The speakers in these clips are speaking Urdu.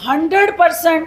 100%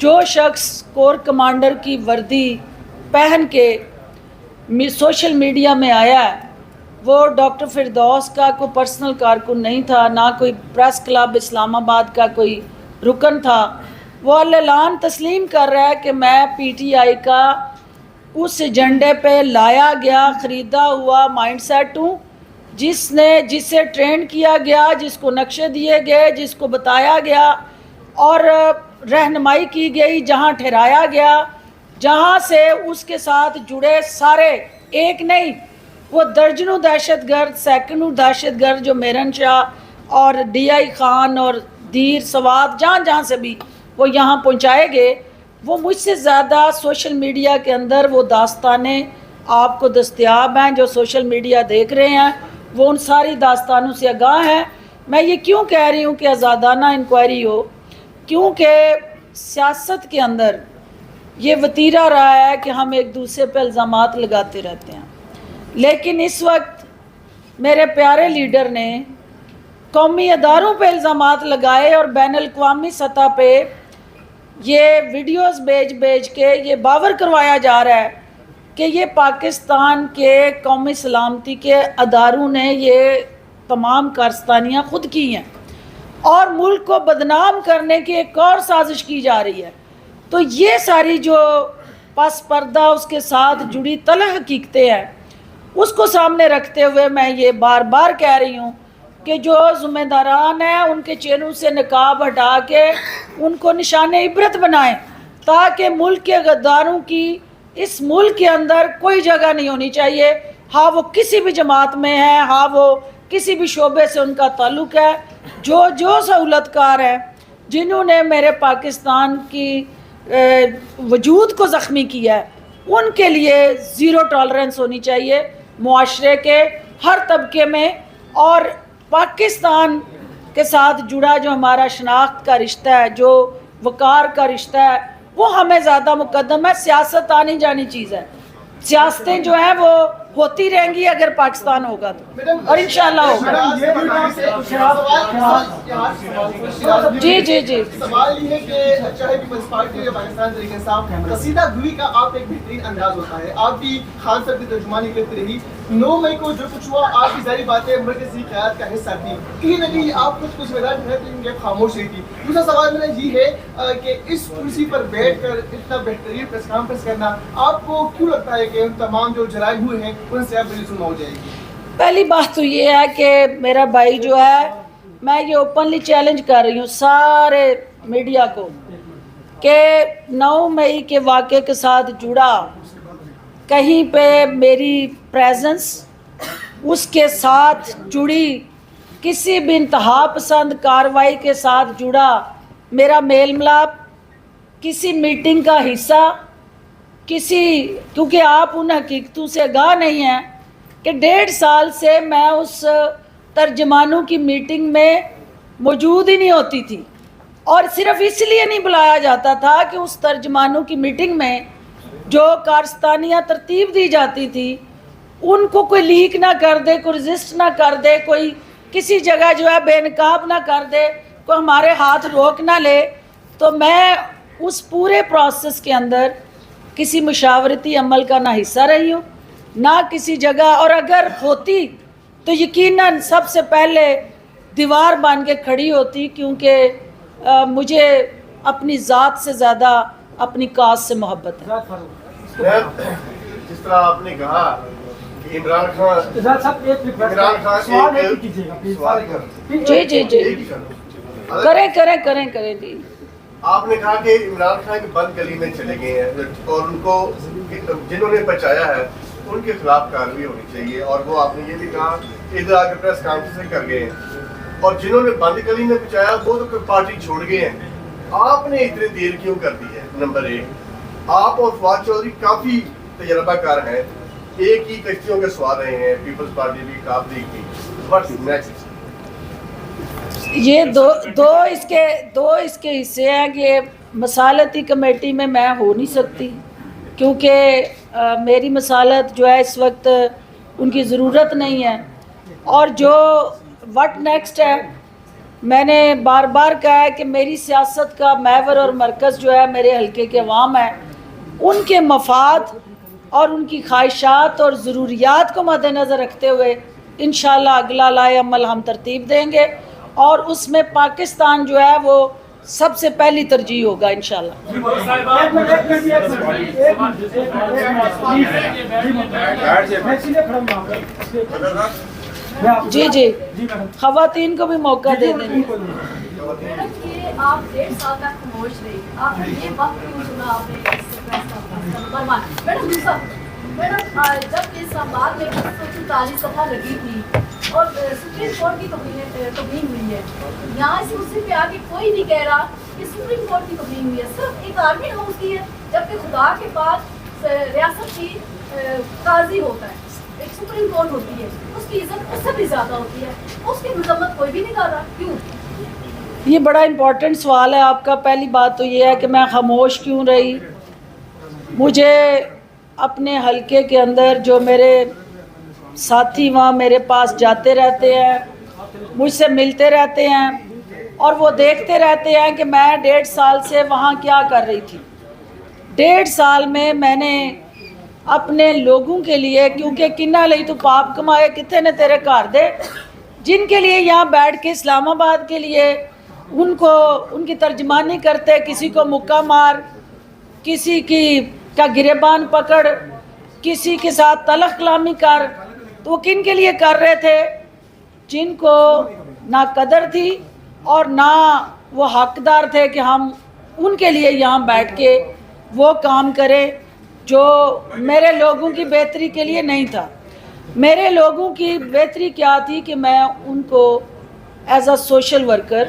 جو شخص کور کمانڈر کی وردی پہن کے سوشل میڈیا میں آیا ہے وہ ڈاکٹر فردوس کا کوئی پرسنل کارکن نہیں تھا، نہ کوئی پریس کلب اسلام آباد کا کوئی رکن تھا. وہ اعلان تسلیم کر رہا ہے کہ میں پی ٹی آئی کا اس ایجنڈے پہ لایا گیا خریدا ہوا مائنڈ سیٹ ہوں، جسے ٹرین کیا گیا، جس کو نقشے دیے گئے، جس کو بتایا گیا اور رہنمائی کی گئی، جہاں ٹھہرایا گیا، جہاں سے اس کے ساتھ جڑے سارے ایک نہیں وہ درجنوں دہشت گرد، سینکڑوں دہشت گرد جو میرن شاہ اور ڈی آئی خان اور دیر سوات جہاں سے بھی وہ یہاں پہنچائے گئے، وہ مجھ سے زیادہ سوشل میڈیا کے اندر وہ داستانیں آپ کو دستیاب ہیں. جو سوشل میڈیا دیکھ رہے ہیں وہ ان ساری داستانوں سے آگاہ ہیں. میں یہ کیوں کہہ رہی ہوں کہ آزادانہ انکوائری ہو؟ کیونکہ سیاست کے اندر یہ وتیرہ رہا ہے کہ ہم ایک دوسرے پہ الزامات لگاتے رہتے ہیں، لیکن اس وقت میرے پیارے لیڈر نے قومی اداروں پہ الزامات لگائے اور بین الاقوامی سطح پہ یہ ویڈیوز بھیج کے یہ باور کروایا جا رہا ہے کہ یہ پاکستان کے قومی سلامتی کے اداروں نے یہ تمام کارستانیاں خود کی ہیں اور ملک کو بدنام کرنے کی ایک اور سازش کی جا رہی ہے. تو یہ ساری جو پس پردہ اس کے ساتھ جڑی تلخ حقیقتیں ہیں اس کو سامنے رکھتے ہوئے میں یہ بار بار کہہ رہی ہوں کہ جو ذمہ داران ہیں ان کے چہروں سے نقاب ہٹا کے ان کو نشان عبرت بنائیں تاکہ ملک کے غداروں کی اس ملک کے اندر کوئی جگہ نہیں ہونی چاہیے. ہاں وہ کسی بھی جماعت میں ہے، ہاں وہ کسی بھی شعبے سے ان کا تعلق ہے، جو سہولت کار ہیں جنہوں نے میرے پاکستان کی وجود کو زخمی کیا ہے ان کے لیے زیرو ٹالرنس ہونی چاہیے معاشرے کے ہر طبقے میں. اور پاکستان کے ساتھ جڑا جو ہمارا شناخت کا رشتہ ہے، جو وقار کا رشتہ ہے، وہ ہمیں زیادہ مقدم ہے. سیاست آنی جانی چیز ہے، سیاستیں جو ہیں وہ ہوتی رہیں گی اگر پاکستان ہوگا تو، اور انشاءاللہ ہوگا. جی جی جی سوال یہ ہے کہ چاہے پیپلز پارٹی یا پاکستان تحریک انصاف قصیدہ گوئی کا آپ ایک بہترین انداز ہوتا ہے. آپ بھی خان صاحب کی ترجمانی کرتے رہی. 9 مئی کو جو کچھ ہوا آپ کی ظاہری باتیں مرکزی قیادت کا حصہ تھی، کہیں نہ کہیں آپ کچھ وجہ جو ہے کہ خاموش رہی تھی. دوسرا سوال میرا یہ ہے کہ اس کرسی پر بیٹھ کر اتنا بہترین پریس کانفرنس کرنا آپ کو کیوں لگتا ہے کہ ان تمام جو جرائم ہوئے ہیں ان سے اب بری سنما ہو جائے گی؟ پہلی بات تو یہ ہے کہ میرا بھائی جو ہے، میں یہ اوپنلی چیلنج کر رہی ہوں سارے میڈیا کو کہ 9 مئی کے واقعے کے ساتھ جڑا کہیں پہ میری پریزنس، اس کے ساتھ جڑی کسی بھی انتہا پسند کارروائی کے ساتھ جڑا میرا میل ملاپ، کسی میٹنگ کا حصہ، کیونکہ آپ ان حقیقتوں سے آگاہ نہیں ہیں کہ 1.5 سال سے میں اس ترجمانوں کی میٹنگ میں موجود ہی نہیں ہوتی تھی، اور صرف اس لیے نہیں بلایا جاتا تھا کہ اس ترجمانوں کی میٹنگ میں جو کارستانیاں ترتیب دی جاتی تھی ان کو کوئی لیک نہ کر دے، کوئی رجسٹ نہ کر دے، کوئی کسی جگہ جو ہے بے نقاب نہ کر دے، کوئی ہمارے ہاتھ روک نہ لے. تو میں اس پورے پروسیس کے اندر کسی مشاورتی عمل کا نہ حصہ رہی ہوں نہ کسی جگہ، اور اگر ہوتی تو یقیناً سب سے پہلے دیوار بن کے کھڑی ہوتی، کیونکہ مجھے اپنی ذات سے زیادہ اپنی کاز سے محبت ہے. جس طرح آپ نے کہا کہ عمران خان جی جی جی کریں جی. آپ نے کہا کہ عمران خان کی بند گلی میں چلے گئے ہیں اور ان کو جنہوں نے بچایا ہے ان کے خلاف کارروائی ہونی چاہیے، اور وہ آپ نے یہ بھی کہا کہ ادھر آ کے پریس کانفرنس کر گئے ہیں، اور جنہوں نے بند گلی میں بچایا وہ تو پارٹی چھوڑ گئے ہیں. آپ نے اتنی دیر کیوں کر دی ہے؟ نمبر 1، آپ اور فواد چودھری کافی تجربہ کار ہیں، ایک ہی کشتیوں کے سوار رہے ہیں، پیپلز پارٹی بھی کاف لیگ بھی. What's next? یہ دو اس کے حصے ہیں کہ مصالحتی کمیٹی میں ہو نہیں سکتی، کیونکہ میری مصالحت جو ہے اس وقت ان کی ضرورت نہیں ہے، اور جو وٹ نیکسٹ ہے میں نے بار بار کہا ہے کہ میری سیاست کا محور اور مرکز جو ہے میرے حلقے کے عوام ہیں، ان کے مفاد اور ان کی خواہشات اور ضروریات کو مد نظر رکھتے ہوئے انشاءاللہ اگلا لائحہ عمل ہم ترتیب دیں گے، اور اس میں پاکستان جو ہے وہ سب سے پہلی ترجیح ہوگا انشاءاللہ۔ جی خواتین کو بھی موقع دے دیں گے۔ یہ آپ 1.5 سال تک خاموش رہی، آپ نے یہ وقت کیوں چنا؟ آپ نے میڈم جب اسلام آباد میں 144 دفعہ لگی تھی اور سپریم کورٹ کی تبدیل ہوئی ہے، یہاں اس مسئلے پہ آگے کوئی نہیں کہہ رہا کہ سپریم کورٹ کی تبدیل ہوئی ہے، صرف ایک آرمی ہاؤس کی ہے، جبکہ خدا کے پاس ریاست کی قاضی ہوتا ہے، ایک سپریم کورٹ ہوتی ہے، اس کی عزت اس سے بھی زیادہ ہوتی ہے، اس کی مذمت کوئی بھی نہیں کر رہا، کیوں؟ یہ بڑا امپورٹنٹ سوال ہے آپ کا۔ پہلی بات تو یہ ہے کہ میں خاموش کیوں رہی۔ مجھے اپنے حلقے کے اندر جو میرے ساتھی وہاں میرے پاس جاتے رہتے ہیں، مجھ سے ملتے رہتے ہیں اور وہ دیکھتے رہتے ہیں کہ میں 1.5 سال سے وہاں کیا کر رہی تھی۔ 1.5 سال میں میں نے اپنے لوگوں کے لیے، کیونکہ کنہ لئی تو پاپ کمائے کتے نے تیرے گھر دے، جن کے لیے یہاں بیٹھ کے اسلام آباد کے لیے ان کی ترجمانی کرتے، کسی کو مکہ مار، کسی کا گریبان پکڑ، کسی کے ساتھ تلخ کلامی کر، تو وہ کن کے لیے کر رہے تھے؟ جن کو نہ قدر تھی اور نہ وہ حقدار تھے کہ ہم ان کے لیے یہاں بیٹھ کے وہ کام کریں جو میرے لوگوں کی بہتری کے لیے نہیں تھا۔ میرے لوگوں کی بہتری کیا تھی کہ میں ان کو as a social worker,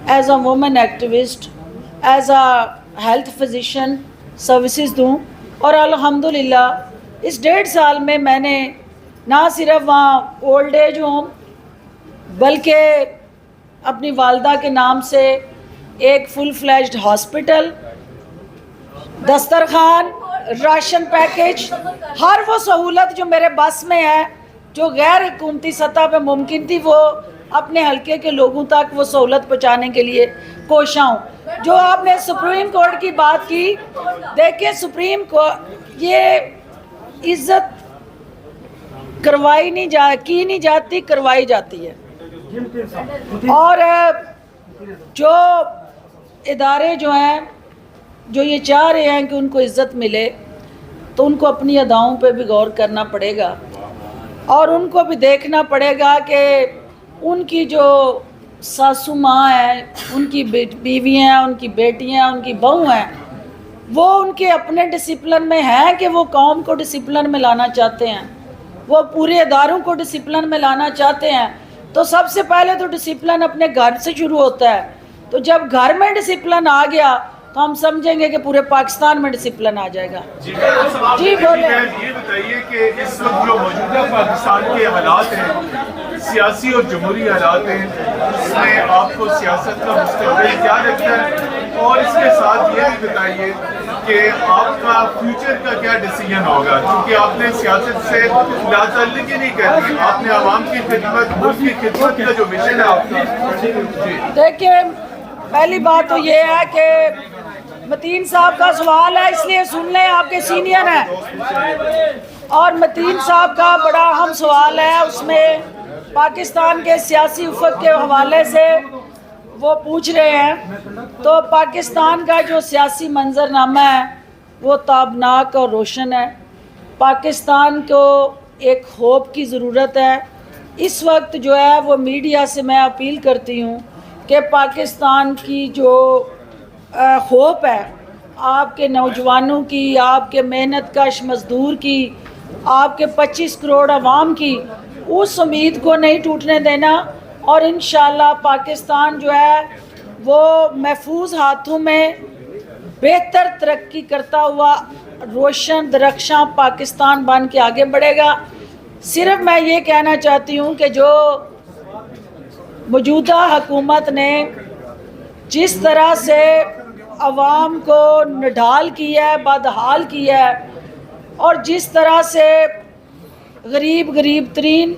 as a woman activist, as a health physician services دوں، اور الحمدللہ اس 1.5 سال میں میں نے نہ صرف وہاں اولڈ ایج ہوم بلکہ اپنی والدہ کے نام سے ایک فل فلیجڈ ہاسپٹل، دسترخوان، راشن پیکج، ہر وہ سہولت جو میرے بس میں ہے، جو غیر حکومتی سطح پہ ممکن تھی، وہ اپنے حلقے کے لوگوں تک وہ سہولت پہنچانے کے لیے کوشاں ہوں۔ جو آپ نے سپریم کورٹ کی بات کی، دیکھیں سپریم کورٹ یہ عزت کی نہیں جاتی، کروائی جاتی ہے، اور جو ادارے جو ہیں جو یہ چاہ رہے ہیں کہ ان کو عزت ملے، تو ان کو اپنی اداؤں پہ بھی غور کرنا پڑے گا، اور ان کو بھی دیکھنا پڑے گا کہ ان کی جو ساسو ماں ہیں، ان کی بیویاں ہیں، ان کی بیٹیاں ہیں، ان کی بہو ہیں، وہ ان کے اپنے ڈسپلن میں ہیں کہ وہ قوم کو ڈسپلن میں لانا چاہتے ہیں، وہ پورے اداروں کو ڈسپلن میں لانا چاہتے ہیں۔ تو سب سے پہلے تو ڈسپلن اپنے گھر سے شروع ہوتا ہے، تو جب گھر میں ڈسپلن آ گیا تو ہم سمجھیں گے کہ پورے پاکستان میں ڈسپلن آ جائے گا۔ جی بولیں۔ یہ بتائیے کہ اس وقت جو موجودہ پاکستان کے حالات ہیں، سیاسی اور جمہوری حالات ہیں، اس میں آپ کو سیاست کا مستقبل کیا لگتا ہے؟ اور اس کے ساتھ یہ بھی بتائیے کہ آپ کا فیوچر کا کیا ڈیسیجن ہوگا، کیونکہ آپ نے سیاست سے لا تعلقی نہیں کرنی، آپ نے عوام کی خدمت، ملک کی خدمت کا جو مشن ہے آپ کا۔ جی دیکھیں پہلی بات تو یہ ہے کہ متین صاحب کا سوال ہے، اس لیے سن لیں، آپ کے سینئر ہیں، اور متین صاحب کا بڑا اہم سوال ہے، اس میں پاکستان کے سیاسی افق کے حوالے سے وہ پوچھ رہے ہیں۔ تو پاکستان کا جو سیاسی منظرنامہ ہے وہ تابناک اور روشن ہے۔ پاکستان کو ایک ہوپ کی ضرورت ہے۔ اس وقت جو ہے وہ میڈیا سے میں اپیل کرتی ہوں کہ پاکستان کی جو ہوپ ہے، آپ کے نوجوانوں کی، آپ کے محنت کش مزدور کی، آپ کے 25 کروڑ عوام کی، اس امید کو نہیں ٹوٹنے دینا، اور انشاءاللہ پاکستان جو ہے وہ محفوظ ہاتھوں میں بہتر ترقی کرتا ہوا روشن درخشاں پاکستان بن کے آگے بڑھے گا۔ صرف میں یہ کہنا چاہتی ہوں کہ جو موجودہ حکومت نے جس طرح سے عوام کو نڈھال کیا ہے، بدحال کیا ہے، اور جس طرح سے غریب غریب ترین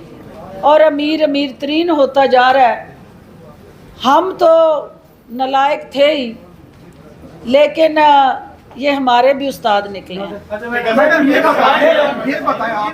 اور امیر امیر ترین ہوتا جا رہا ہے، ہم تو نالائق تھے ہی، لیکن یہ ہمارے بھی استاد نکلے ہیں۔ میڈم یہ بتائیں آپ